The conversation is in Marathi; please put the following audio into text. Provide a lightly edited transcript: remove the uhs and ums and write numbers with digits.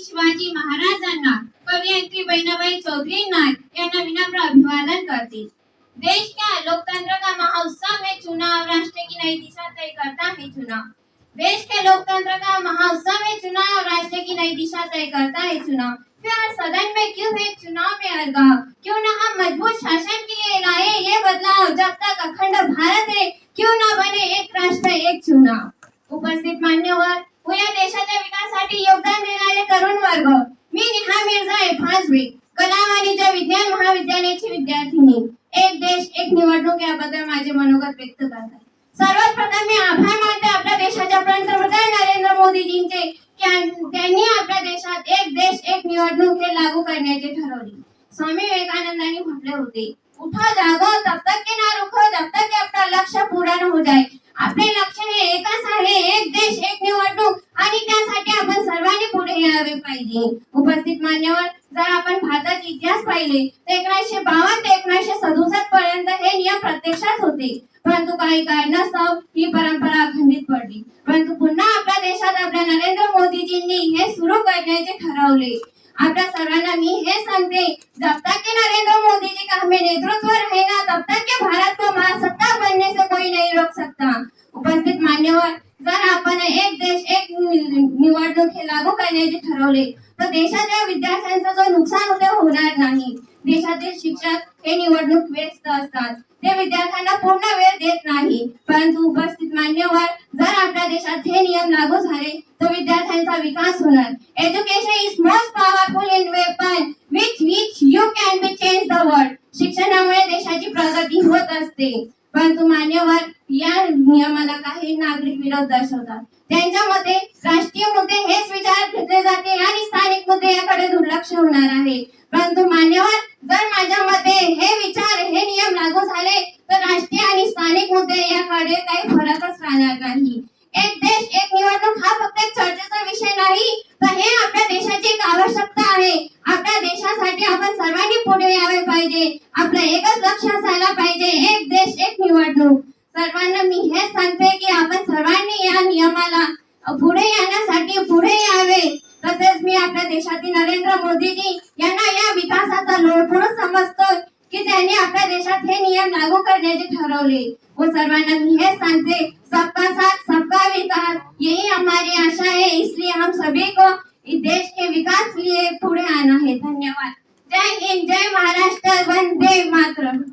शिवाजी महाराजांना, कवयित्री बहिणाबाई चौधरींना यांना विनम्र अभिवादन करती। देश का लोकतंत्र का महाउत्सव है चुनाव, राष्ट्र की नई दिशा तय करता है चुनाव। देश के लोकतंत्र का महाउत्सव है चुनाव, राष्ट्र की नई दिशा तय करता है चुनाव। फिर सदन में क्यों है चुनाव में अलगाव, क्यों न हम मजबूत शासन के लिए लाए ये बदलाव। जब तक अखंड भारत है क्यों न बने एक राष्ट्र एक चुनाव। उपस्थित मान्यवर व या देशाच्या विकासासाठी योगदान देणारे तरुण वर्ग, मी नेहा मिर्झा एफाजवी, कला वाणिज्य विज्ञान महाविद्यालयाची विद्यार्थिनी। एक देश एक निवडणूक याबद्दल माझे मनोगत व्यक्त करत आहे। सर्वात प्रथम मी आभार मानते आपल्या देशाच्या पंतप्रधान नरेंद्र मोदीजींचे, त्यांनी आपल्या देशात एक देश एक निवडणूक हे लागू करण्याचे ठरवले। स्वामी विवेकानंदांनी म्हटले होते, उठो जागो तब तक के ना रुको जब तक कि अपना लक्ष्य पूरा न हो जाए। आपले लक्ष्य हे एकच आहे, एक देश एक निवडणूक, आणि त्यासाठी आपण सर्वांनी पुढे यावे पाहिजे। उपस्थित मान्यवर, जर आपण भारताचे इतिहास पाहिले तर 1952 ते 1967 पर्यंत हे नियम प्रत्यक्षात होते, परंतु काही कारणास्तव ही परंपरा अखंडित पडली। परंतु पुन्हा आपल्या देशात आपल्या नरेंद्र मोदीजींनी हे सुरू करण्याचे ठरवले। आपल्या सर्वांना मी हे सांगते, जब तक कि नरेंद्र मोदी जी का हमें नेतृत्व रहेगा तब तक के भारत को महासत्ता बनने से कोई नहीं रोक सकता। उपस्थित मान्यवर, जर आपण एक देश एक निवडणूक हे लागू करण्याचे ठरवले तर देशाच्या विद्यार्थ्यांचा जो नुकसान होते होणार नाही। देशातील शिक्षक हे निवडणूक व्यस्त असतात, ते विद्यार्थ्यांना पूर्ण वेळ देत नाही। परंतु उपस्थित मान्यवर, जर आपल्या देशात हे नियम लागू झाले तर विद्यार्थ्यांचा विकास होणार। Education is most powerful in weapon which you can be change the world. शिक्षणामुळे देशाची प्रगती होत असते। परंतु मान्यवर, या नियमाला काही नागरिक विरोध दर्शवतात। त्यांच्या मते राष्ट्रीय मुद्दे हेच विचारात घेतले जाते आणि स्थानिक मुद्दे याकडे दुर्लक्ष होणार आहे। परंतु मान्यवर, जर माझ्या मते हे विचार हे नियम लागू झाले तर राष्ट्रीय आणि स्थानिक मुद्दे याकडे काही फरकच राहणार नाही। एक देश एक निवडणूक हा फक्त एक चर्चेचा विषय नाही, तर हे आपल्या देशाची एक आवश्यकता आहे। आपल्या देशासाठी आपण सर्वांनी पुढे यावे पाहिजे। आपलं एकच लक्ष असायला पाहिजे, एक देश एक निवडणूक। सर्वांना मी हे सांगते की आपण सर्वांनी या नियमाला पुढे येण्यासाठी पुढे यावे। तसेच मी आपल्या देशातील नरेंद्र मोदीजी यांना या विकासाचा लोळपुरुष समजतो की त्यांनी आपल्या देशात हे नियम लागू करण्याचे ठरवले। व सर्वांना मी हे सांगते, सबका साथ सबका विकास यही हमारी आशा है, इसलिए हम सभी को इस देश के विकास लिए पुढे आना है। धन्यवाद। जय हिंद, जय महाराष्ट्र, वंदे मातरम।